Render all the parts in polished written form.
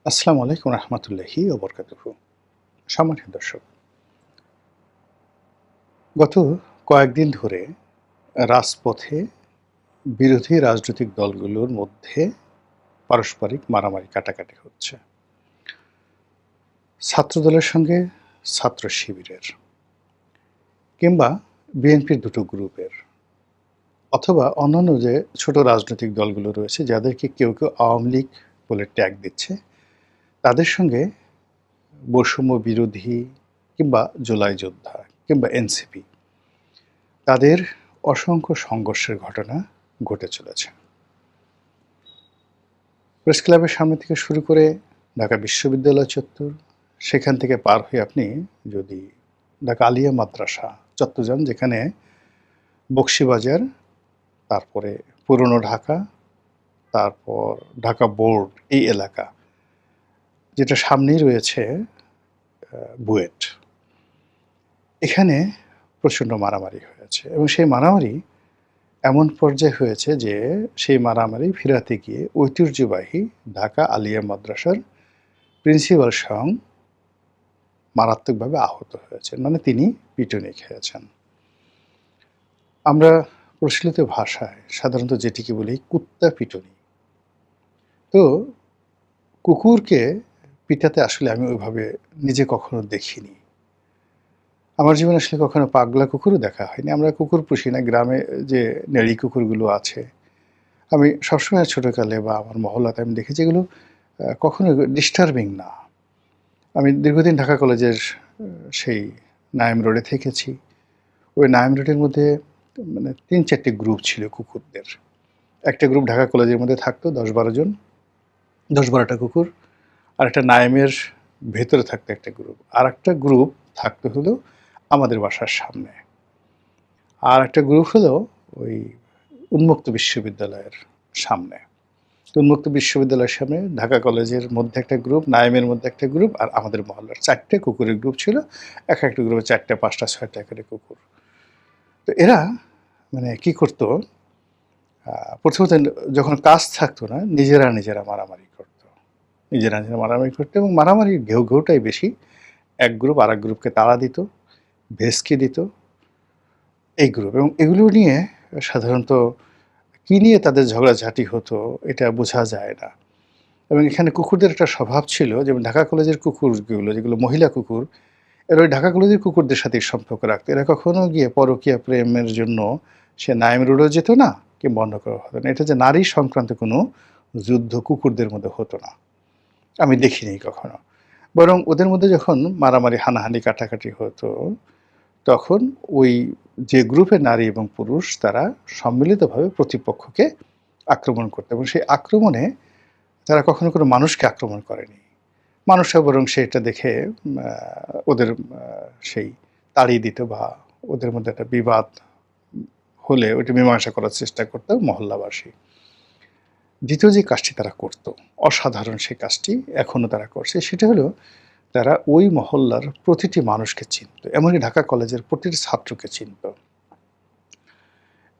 আসসালামু আলাইকুম রহমতুল্লাহি ওয়া বারাকাতুহু। সম্মানিত দর্শক, গত কয়েকদিন ধরে রাজপথে বিরোধী রাজনৈতিক দলগুলোর মধ্যে পারস্পরিক মারামারি কাটাকাটি হচ্ছে। ছাত্রদলের সঙ্গে ছাত্র শিবিরের, কিংবা বিএনপির দুটো গ্রুপের, অথবা অন্যান্য যে ছোট রাজনৈতিক দলগুলো রয়েছে যাদেরকে কেউ আওয়ামী লীগ বলে ট্যাগ দিচ্ছে, তাদের সঙ্গে বৈষম্য বিরোধী কিংবা জুলাই যোদ্ধা কিংবা এনসিপি, তাদের অসংখ্য সংঘর্ষের ঘটনা ঘটে চলেছে। প্রেস ক্লাবের সামনে থেকে শুরু করে ঢাকা বিশ্ববিদ্যালয় চত্বর, সেখান থেকে পার হয়ে আপনি যদি ঢাকা আলিয়া মাদ্রাসা চত্বর যান, যেখানে বকশীবাজার, তারপরে পুরনো ঢাকা, তারপর ঢাকা বোর্ড, এই এলাকা যেটা সামনেই রয়েছে বুয়েট, এখানে প্রচণ্ড মারামারি হয়েছে এবং সেই মারামারি এমন পর্যায়ে হয়েছে যে সেই মারামারি ফিরাতে গিয়ে ঐতিহ্যবাহী ঢাকা আলিয়া মাদ্রাসার প্রিন্সিপাল স্বয়ং মারাত্মকভাবে আহত হয়েছেন, মানে তিনি পিটুনি খেয়েছেন। আমরা প্রচলিত ভাষায় সাধারণত যেটিকে বলি কুত্তা পিটুনি। তো কুকুরকে পিটাতে আসলে আমি ওইভাবে নিজে কখনো দেখিনি। আমার জীবনে আসলে কখনো পাগলা কুকুরও দেখা হয়নি। আমরা কুকুর পুষি না, গ্রামে যে নেড়ি কুকুরগুলো আছে, আমি সবসময় ছোটোকালে বা আমার মহল্লাতে আমি দেখেছি এগুলো কখনো ডিস্টার্বিং না। আমি দীর্ঘদিন ঢাকা কলেজের সেই নাইম রোডে থেকেছি। ওই নাইম রোডের মধ্যে মানে ৩-৪টি গ্রুপ ছিল কুকুরদের। একটা গ্রুপ ঢাকা কলেজের মধ্যে থাকতো ১০-১২ জন, ১০-১২টা কুকুর। আরেকটা নাইমের ভেতরে থাকতো একটা গ্রুপ। আরেকটা গ্রুপ থাকতো হলো আমাদের বাসার সামনে। আর একটা গ্রুপ হলো ওই উন্মুক্ত বিশ্ববিদ্যালয়ের সামনে। উন্মুক্ত বিশ্ববিদ্যালয়ের সামনে ঢাকা কলেজের মধ্যে একটা গ্রুপ, নাইমের মধ্যে একটা গ্রুপ, আর আমাদের মহল্লার ৪টে কুকুরের গ্রুপ ছিল। একটা গ্রুপে ৪টা, ৫টা, ৬টা করে কুকুর। তো এরা মানে কি করতো, প্রথমত যখন কাজ থাকতো না, নিজেরা মারামারি করতো। নিজেরা মারামারি করতো এবং মারামারির ঘেউটাই বেশি। এক গ্রুপ আরেক গ্রুপকে তাড়া দিত, ভেস্কি দিত, এই গ্রুপ। এবং এগুলো নিয়ে সাধারণত কী নিয়ে তাদের ঝগড়াঝাটি হতো এটা বোঝা যায় না। এবং এখানে কুকুরদের একটা স্বভাব ছিল, যেমন ঢাকা কলেজের কুকুরগুলো যেগুলো মহিলা কুকুর, এরা ওই ঢাকা কলেজের কুকুরদের সাথেই সম্পর্ক রাখতো। এরা কখনো গিয়ে পরকীয়া প্রেমের জন্য সে নাইম রোডেও যেত না, কিংবা অন্য কারো হতো না। এটা যে নারী সংক্রান্ত কোনো যুদ্ধ কুকুরদের মধ্যে হতো না, আমি দেখিনি কখনো। বরং ওদের মধ্যে যখন মারামারি হানাহানি কাটাকাটি হতো, তখন ওই যে গ্রুপের নারী এবং পুরুষ তারা সম্মিলিতভাবে প্রতিপক্ষকে আক্রমণ করতো এবং সেই আক্রমণে তারা কখনো কোনো মানুষকে আক্রমণ করেনি। মানুষরা বরং সেটা দেখে ওদের সেই তাড়িয়ে দিত, বা ওদের মধ্যে একটা বিবাদ হলে ওইটা মীমাংসা করার চেষ্টা করত মহল্লাবাসী। দ্বিতীয় যে কাজটি তারা করত, অসাধারণ সেই কাজটি এখনও তারা করছে, সেটা হলো তারা ওই মহল্লার প্রতিটি মানুষকে চিনত, এমনকি ঢাকা কলেজের প্রতিটি ছাত্রকে চিনত।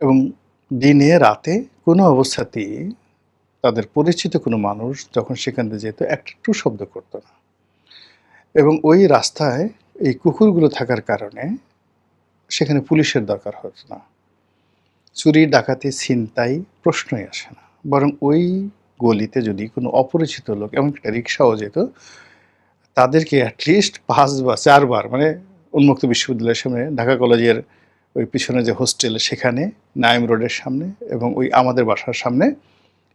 এবং দিনে রাতে কোনো অবস্থাতেই তাদের পরিচিত কোনো মানুষ যখন সেখান দিয়ে যেত একটু শব্দ করতো না। এবং ওই রাস্তায় এই কুকুরগুলো থাকার কারণে সেখানে পুলিশের দরকার হতো না। চুরি, ডাকাতি, ছিনতাই প্রশ্নই আসে না। বরং ওই গলিতে যদি কোনো অপরিচিত লোক, এমনকি একটা রিক্সাও যেত, তাদেরকে অ্যাটলিস্ট ৫ বা ৪ বার, মানে উন্মুক্ত বিশ্ববিদ্যালয়ের সামনে ঢাকা কলেজের ওই পিছনে যে হোস্টেল, সেখানে নাইম রোডের সামনে এবং ওই আমাদের বাসার সামনে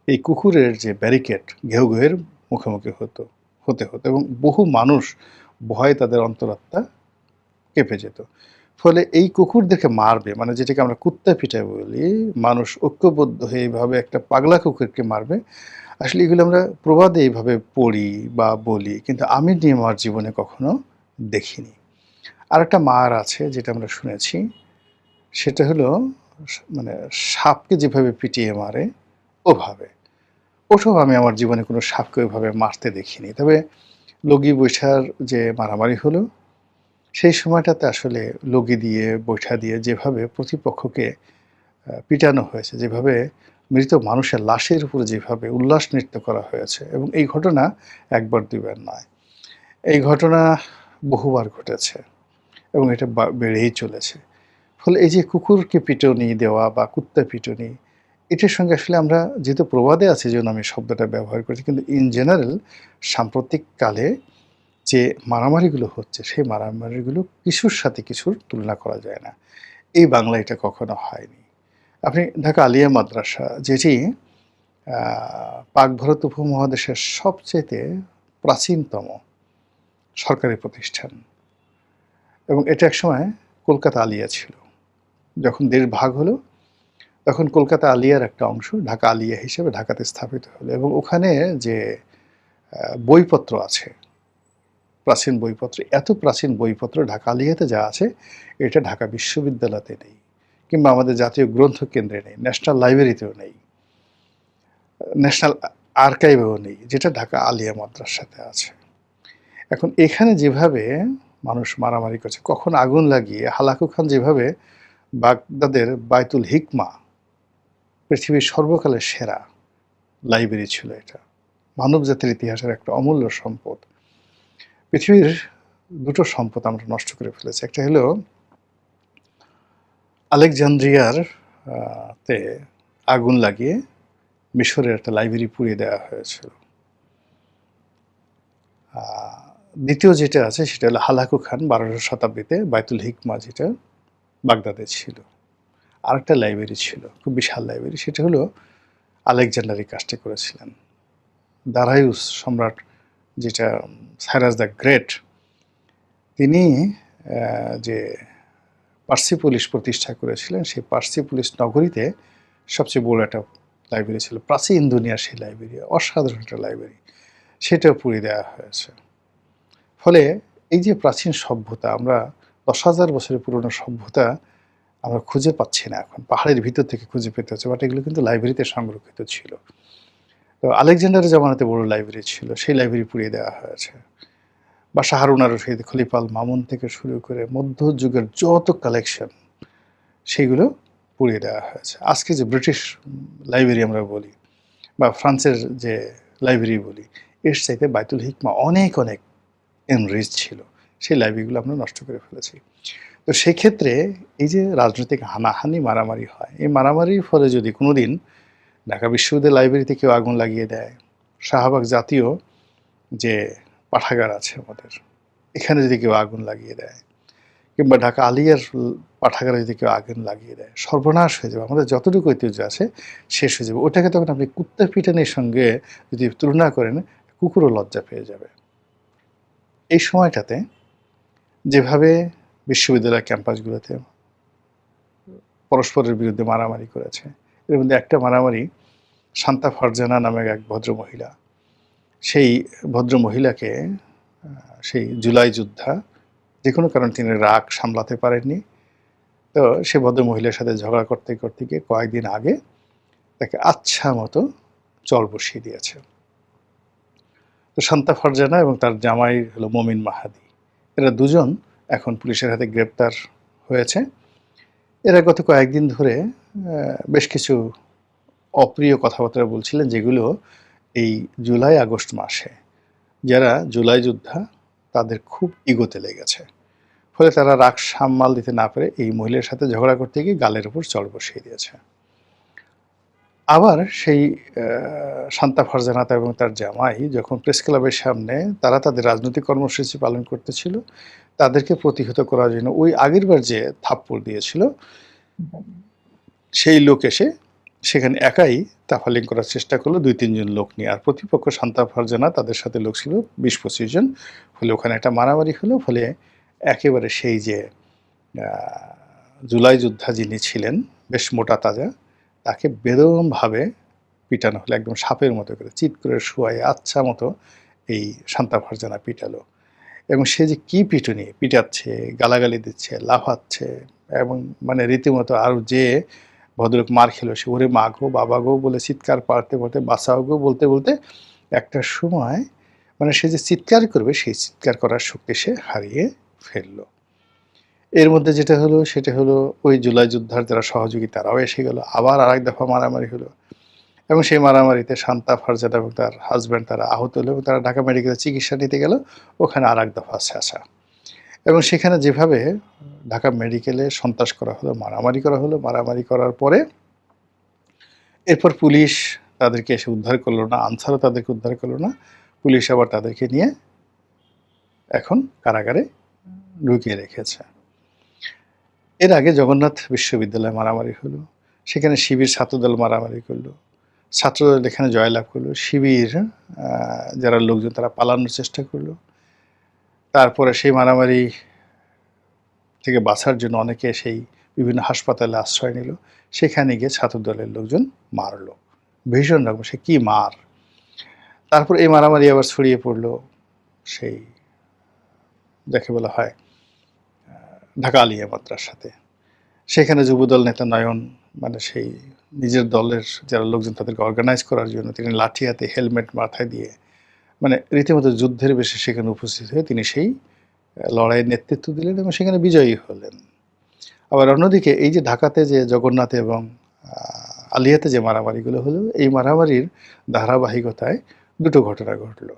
এই কুকুরের যে ব্যারিকেড, ঘেউঘেউয়ের মুখোমুখি হতে হতো এবং বহু মানুষ ভয়ে তাদের অন্তরাত্মা কেঁপে যেত। ফলে এই কুকুরদেরকে মারবে, মানে যেটাকে আমরা কুত্তা পিটা বলি, মানুষ ঐক্যবদ্ধ হয়ে এইভাবে একটা পাগলা কুকুরকে মারবে, আসলে এগুলো আমরা প্রবাদে এইভাবে পড়ি বা বলি, কিন্তু আমি আমার জীবনে কখনো দেখিনি। আরেকটা মার আছে যেটা আমরা শুনেছি, সেটা হলো মানে সাপকে যেভাবে পিটিয়ে মারে ওভাবে। ওটাও আমি আমার জীবনে কোনো সাপকে ওইভাবে মারতে দেখিনি। তবে লগি বৈঠার যে মারামারি হলো, সেই সময়টাতে আসলে লগি দিয়ে, বৈঠা দিয়ে যেভাবে প্রতিপক্ষকে পিটানো হয়েছে, যেভাবে মৃত মানুষের লাশের উপরে যেভাবে উল্লাস নৃত্য করা হয়েছে, এবং এই ঘটনা একবার দুইবার নয়, এই ঘটনা বহুবার ঘটেছে এবং এটা বেড়েই চলেছে। ফলে এই যে কুকুরকে পিটুনি দেওয়া বা কুত্তা পিটুনি, এটার সঙ্গে আসলে আমরা যেহেতু প্রবাদে আছে যেজন্য আমি শব্দটা ব্যবহার করেছি, কিন্তু ইন জেনারেল সাম্প্রতিক কালে যে মারামারিগুলো হচ্ছে, সেই মারামারিগুলো কিছুর সাথে কিছুর তুলনা করা যায় না। এই বাংলায় এটা কখনো হয়নি। আপনি ঢাকা আলিয়া মাদ্রাসা, যেটি পাক ভারত উপমহাদেশের সবচাইতে প্রাচীনতম সরকারি প্রতিষ্ঠান, এবং এটা একসময় কলকাতা আলিয়া ছিল। যখন দেশ ভাগ হলো, তখন কলকাতা আলিয়ার একটা অংশ ঢাকা আলিয়া হিসেবে ঢাকাতে স্থাপিত হলো, এবং ওখানে যে বইপত্র আছে, প্রাচীন বইপত্র, এত প্রাচীন বইপত্র ঢাকা আলিয়াতে যা আছে, এটা ঢাকা বিশ্ববিদ্যালয়তে নেই, কিংবা আমাদের জাতীয় গ্রন্থ কেন্দ্রে নেই, ন্যাশনাল লাইব্রেরিতেও নেই, ন্যাশনাল আর্কাইভেও নেই, যেটা ঢাকা আলিয়া মাদ্রাসাতে আছে। এখন এখানে যেভাবে মানুষ মারামারি করছে, কখন আগুন লাগিয়ে, হালাকু খান যেভাবে বাগদাদের বায়তুল হিকমা, পৃথিবীর সর্বকালের সেরা লাইব্রেরি ছিল, এটা মানব জাতির ইতিহাসের একটা অমূল্য সম্পদ। পৃথিবীর দুটো সম্পদ আমরা নষ্ট করে ফেলেছি। একটা হলো আলেকজান্দ্রিয়ার তে আগুন লাগিয়ে মিশরের একটা লাইব্রেরি পুড়িয়ে দেওয়া হয়েছিল। দ্বিতীয় যেটা আছে সেটা হলো হালাকু খান 12শো শতাব্দীতে বায়তুল হিকমা, যেটা বাগদাদে ছিল। আরেকটা লাইব্রেরি ছিল, খুব বিশাল লাইব্রেরি, সেটা হলো আলেকজান্ডার এই কাজটি করেছিলেন। দারায়ুস সম্রাট, যেটা সাইরাস দ্য গ্রেট, তিনি যে পার্সিপোলিস প্রতিষ্ঠা করেছিলেন, সেই পার্সিপোলিস নগরীতে সবচেয়ে বড় একটা লাইব্রেরি ছিল, প্রাচীন দুনিয়ার সেই লাইব্রেরি, অসাধারণ একটা লাইব্রেরি, সেটাও পুড়িয়ে দেওয়া হয়েছে। ফলে এই যে প্রাচীন সভ্যতা, আমরা 10,000 বছরের পুরনো সভ্যতা আমরা খুঁজে পাচ্ছি না এখন, পাহাড়ের ভিতর থেকে খুঁজে পেতে হচ্ছে, বাট এগুলো কিন্তু লাইব্রেরিতে সংরক্ষিত ছিল। তো আলেকজান্ডারের জামানাতে বড় লাইব্রেরি ছিল, সেই লাইব্রেরি পুড়িয়ে দেওয়া হয়েছে। বা হারুন আর রশিদ, খলিফা আল মামুন থেকে শুরু করে মধ্যযুগের যত কালেকশন, সেইগুলো পুড়িয়ে দেওয়া হয়েছে। আজকে যে ব্রিটিশ লাইব্রেরি আমরা বলি, বা ফ্রান্সের যে লাইব্রেরি বলি, এর চাইতে বায়তুল হিকমা অনেক অনেক এনরিচ ছিল, সেই লাইব্রেরিগুলো আমরা নষ্ট করে ফেলেছি। তো সেক্ষেত্রে এই যে রাজনৈতিক হানাহানি, মারামারি হয়, এই মারামারির ফলে যদি কোনো দিন ঢাকা বিশ্ববিদ্যালয় লাইব্রেরিতে কেউ আগুন লাগিয়ে দেয়, শাহবাগ জাতীয় যে পাঠাগার আছে আমাদের, এখানে যদি কেউ আগুন লাগিয়ে দেয়, কিংবা ঢাকা আলিয়ার পাঠাগারে যদি কেউ আগুন লাগিয়ে দেয়, সর্বনাশ হয়ে যাবে, আমাদের যতটুকু ঐতিহ্য আছে শেষ হয়ে যাবে। ওটাকে তখন আপনি কুত্তা পিটানির সঙ্গে যদি তুলনা করেন, কুকুরও লজ্জা পেয়ে যাবে। এই সময়টাতে যেভাবে বিশ্ববিদ্যালয় ক্যাম্পাসগুলোতে পরস্পরের বিরুদ্ধে মারামারি করেছে, এর মধ্যে একটা মারামারি শান্তা ফারজানা নামে এক ভদ্রমহিলা, সেই ভদ্রমহিলাকে সেই জুলাই যোদ্ধা যে কোনো কারণে তিনি রাগ সামলাতে পারেননি, তো সে ভদ্রমহিলার সাথে ঝগড়া করতে করতে গিয়ে কয়েকদিন আগে তাকে আচ্ছা মতো চল বসিয়ে দিয়েছে। তো শান্তা ফারজানা এবং তার জামাই হলো মমিন মাহাদি, এরা দুজন এখন পুলিশের হাতে গ্রেপ্তার হয়েছে। এরা গত কয়েকদিন ধরে বেশ কিছু অপ্রিয় কথাবার্তা বলছিলেন, যেগুলো এই জুলাই আগস্ট মাসে যারা জুলাই যোদ্ধা তাদের খুব ইগোতে লেগেছে। ফলে তারা রাগ সামাল দিতে না পেরে এই মহিলার সাথে ঝগড়া করতে গিয়ে গালের উপর চড় বসিয়ে দিয়েছে। আবার সেই শান্তা ফারজানা এবং তার জামাই যখন প্রেস ক্লাবের সামনে তারা তাদের রাজনৈতিক কর্মসূচি পালন করতেছিল, তাদেরকে প্রতিহত করার জন্য ওই আগেরবার যে থাপ্পড় দিয়েছিল সেই লোক এসে সেখানে একাই তাফালিং করার চেষ্টা করলো 2-3 জন লোক নিয়ে, আর প্রতিপক্ষ শান্তা ফারজানা, তাদের সাথে লোক ছিল 20-25 জন। ফলে ওখানে একটা মারামারি হলো। ফলে একেবারে সেই যে জুলাই যোদ্ধা যিনি ছিলেন, বেশ মোটা তাজা, তাকে বেদমভাবে পিটানো হলো, একদম সাপের মতো করে চিৎ করে শোয়াই আচ্ছা মতো এই শান্তা ফারজানা পিটালো। এবং সে যে কী পিটুনি, পিটাচ্ছে, গালাগালি দিচ্ছে, লাফাচ্ছে, এবং মানে রীতিমতো আর যে ভদ্রলোক মার খেলো, সে ওরে মা গো, বাবা গো বলে চিৎকার পারতে পারতে, বাঁচাও গো বলতে বলতে একটা সময় মানে সে যে চিৎকার করবে, সেই চিৎকার করার শক্তি সে হারিয়ে ফেললো। এর মধ্যে যেটা হলো সেটা হলো ওই জুলাই যোদ্ধার যারা সহযোগী তারাও এসে গেল, আবার আরেক দফা মারামারি হলো। এবং সেই মারামারিতে শান্তা ফারজানা এবং তার হাজব্যান্ড তারা আহত হলো এবং তারা ঢাকা মেডিকেলে চিকিৎসা নিতে গেল। ওখানে আরেক দফা ছেঁচা। এবং সেখানে যেভাবে ঢাকা মেডিকেলে সন্ত্রাস করা হলো, মারামারি করা হলো, মারামারি করার পরে এরপর পুলিশ তাদেরকে এসে উদ্ধার করলো না, আনসারও তাদেরকে উদ্ধার করলো না। পুলিশ আবার তাদেরকে নিয়ে এখন কারাগারে ঢুকিয়ে রেখেছে। এর আগে জগন্নাথ বিশ্ববিদ্যালয়ে মারামারি হলো, সেখানে শিবির ছাত্রদল মারামারি করলো, ছাত্রদল এখানে জয়লাভ করলো, শিবির যারা লোকজন তারা পালানোর চেষ্টা করলো। তারপরে সেই মারামারি থেকে বাঁচার জন্য অনেকে সেই বিভিন্ন হাসপাতালে আশ্রয় নিল, সেখানে গিয়ে ছাত্রদলের লোকজন মারলো, ভীষণ রকম সে কি মার। তারপর এই মারামারি আবার ছড়িয়ে পড়লো সেই যাকে বলা হয় ঢাকা আলিয়া মাদ্রাসাতে। সেখানে যুবদল নেতা নয়ন মানে সেই নিজের দলের যারা লোকজন তাদেরকে অর্গানাইজ করার জন্য তিনি লাঠি হাতে হেলমেট মাথায় দিয়ে মানে রীতিমতো যুদ্ধের বেশে সেখানে উপস্থিত হয়ে তিনি সেই লড়াইয়ের নেতৃত্ব দিলেন এবং সেখানে বিজয়ী হলেন। আবার অন্যদিকে এই যে ঢাকাতে যে জগন্নাথ এবং আলিয়াতে যে মারামারিগুলো হলো, এই মারামারির ধারাবাহিকতায় দুটো ঘটনা ঘটলো।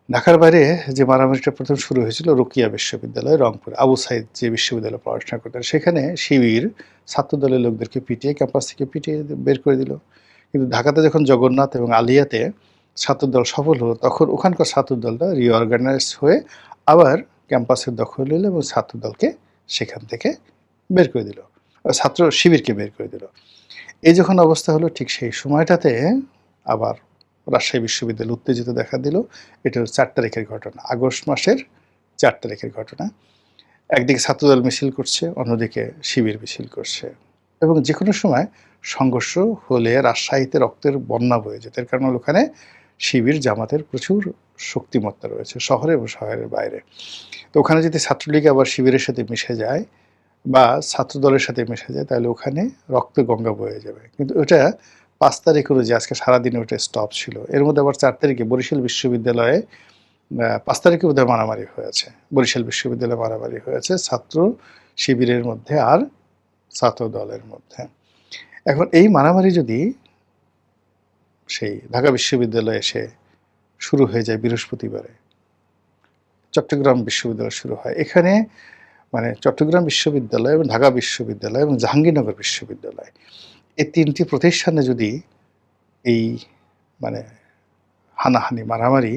ঢাকার বাইরে যে মারামারিটা প্রথম শুরু হয়েছিল রোকিয়া বিশ্ববিদ্যালয় রংপুর, আবু সাইদ যে বিশ্ববিদ্যালয়ে পড়াশোনা করতেন, সেখানে শিবির ছাত্রদলের লোকদেরকে পিটিয়ে ক্যাম্পাস থেকে পিটিয়ে বের করে দিল। কিন্তু ঢাকাতে যখন জগন্নাথ এবং আলিয়াতে ছাত্রদল সফল হলো, তখন ওখানকার ছাত্রদলটা রিঅর্গানাইজ হয়ে আবার ক্যাম্পাসের দখল নিল এবং ছাত্রদলকে সেখান থেকে বের করে দিল, ছাত্র শিবিরকে বের করে দিল। এই যখন অবস্থা হলো, ঠিক সেই সময়টাতে আবার রাজশাহী বিশ্ববিদ্যালয় উত্তেজিত দেখা দিল। এটা 4 তারিখের ঘটনা, আগস্ট মাসের 4 তারিখের ঘটনা। একদিকে ছাত্রদল মিছিল করছে, অন্যদিকে শিবির মিছিল করছে এবং যে কোনো সময় সংঘর্ষ হলে রাজশাহীতে রক্তের বন্যা বয়ে যেত। এর কারণ ওখানে শিবির জামাতের প্রচুর শক্তিমত্তা রয়েছে শহরে এবং শহরের বাইরে। তো ওখানে যদি ছাত্রলীগ আবার শিবিরের সাথে মিশে যায় বা ছাত্রদলের সাথে মিশে যায়, তাহলে ওখানে রক্ত গঙ্গা বয়ে যাবে। কিন্তু ওটা 5 তারিখ অনুযায়ী আজকে সারাদিনে ওটা স্টপ ছিল। এর মধ্যে আবার 4 তারিখে বরিশাল বিশ্ববিদ্যালয়ে 5 তারিখে বোধহয় মারামারি হয়েছে, বরিশাল বিশ্ববিদ্যালয়ে মারামারি হয়েছে ছাত্র শিবিরের মধ্যে আর ছাত্র দলের মধ্যে। এখন এই মারামারি যদি সেই ঢাকা বিশ্ববিদ্যালয়ে এসে শুরু হয়ে যায় বৃহস্পতিবারে, চট্টগ্রাম বিশ্ববিদ্যালয় শুরু হয়, এখানে মানে চট্টগ্রাম বিশ্ববিদ্যালয় এবং ঢাকা বিশ্ববিদ্যালয় এবং জাহাঙ্গীরনগর বিশ্ববিদ্যালয় এই 3টি প্রতিষ্ঠানে যদি এই মানে হানাহানি মারামারি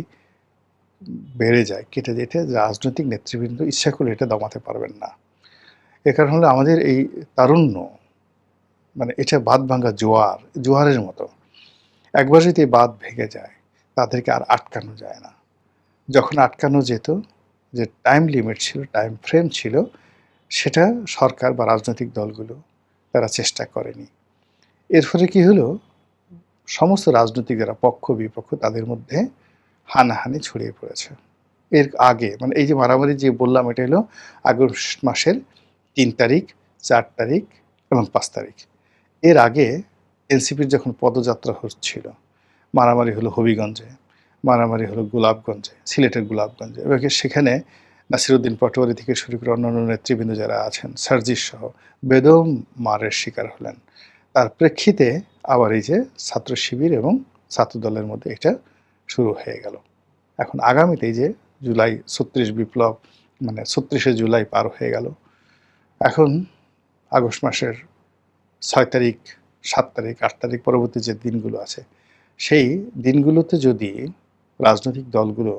বেড়ে যায়, কেটে যেতে রাজনৈতিক নেতৃবৃন্দ ইচ্ছা করে এটা দমাতে পারবেন না। এ কারণ হলো আমাদের এই তারুণ্য মানে এটা বাঁধ ভাঙা জোয়ারের মতো। একবার যদি বাঁধ ভেঙে যায় তাদেরকে আর আটকানো যায় না। যখন আটকানো যেত, যে টাইম লিমিট ছিল, টাইম ফ্রেম ছিল, সেটা সরকার বা রাজনৈতিক দলগুলো তারা চেষ্টা করেনি। এর ফলে কী হলো, সমস্ত রাজনৈতিক যারা পক্ষ বিপক্ষ তাদের মধ্যে হানাহানি ছড়িয়ে পড়েছে। এর আগে মানে এই যে মারামারি যে বললাম, এটা হলো আগস্ট মাসের 3 তারিখ, 4 তারিখ এবং 5 তারিখ। এর আগে এনসিপির যখন পদযাত্রা হচ্ছিল, মারামারি হলো হবিগঞ্জে, মারামারি হলো গোলাপগঞ্জে, সিলেটের গোলাপগঞ্জে, এবং সেখানে নাসিরউদ্দিন পাটোয়ারি থেকে শুরু করে অন্যান্য নেতৃবৃন্দ যারা আছেন, সার্জিস সহ বেদম মারের শিকার হলেন। তার প্রেক্ষিতে আবার এই যে ছাত্র শিবির এবং ছাত্রদলের মধ্যে এটা শুরু হয়ে গেল। এখন আগামীতে এই যে জুলাই 36 বিপ্লব মানে 36শে জুলাই পার হয়ে গেল, এখন আগস্ট মাসের 6 তারিখ, 7 তারিখ, 8 তারিখ পরবর্তী যে দিনগুলো আছে, সেই দিনগুলোতে যদি রাজনৈতিক দলগুলো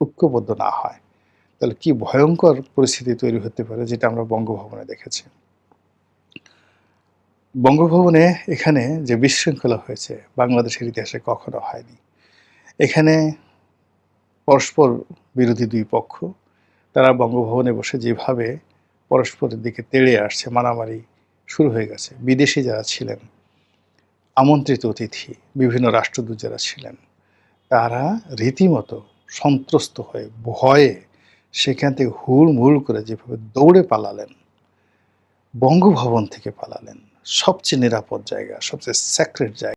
ঐক্যবদ্ধ না হয়, তাহলে কি ভয়ঙ্কর পরিস্থিতি তৈরি হতে পারে, যেটা আমরা বঙ্গভবনে দেখেছি। বঙ্গভবনে এখানে যে বিশৃঙ্খলা হয়েছে বাংলাদেশের ইতিহাসে কখনো হয়নি। এখানে পরস্পর বিরোধী দুই পক্ষ তারা বঙ্গভবনে বসে যেভাবে পরস্পরের দিকে তেড়ে আসছে, মারামারি শুরু হয়ে গেছে। বিদেশি যারা ছিলেন, আমন্ত্রিত অতিথি, বিভিন্ন রাষ্ট্রদূত যারা ছিলেন, তারা রীতিমতো সন্ত্রস্ত হয়ে ভয়ে সেখান থেকে হুড়মুড় করে যেভাবে দৌড়ে পালালেন, বঙ্গভবন থেকে পালালেন, সবচেয়ে নিরাপদ জায়গা, সবচেয়ে স্যাক্রেড জায়গা।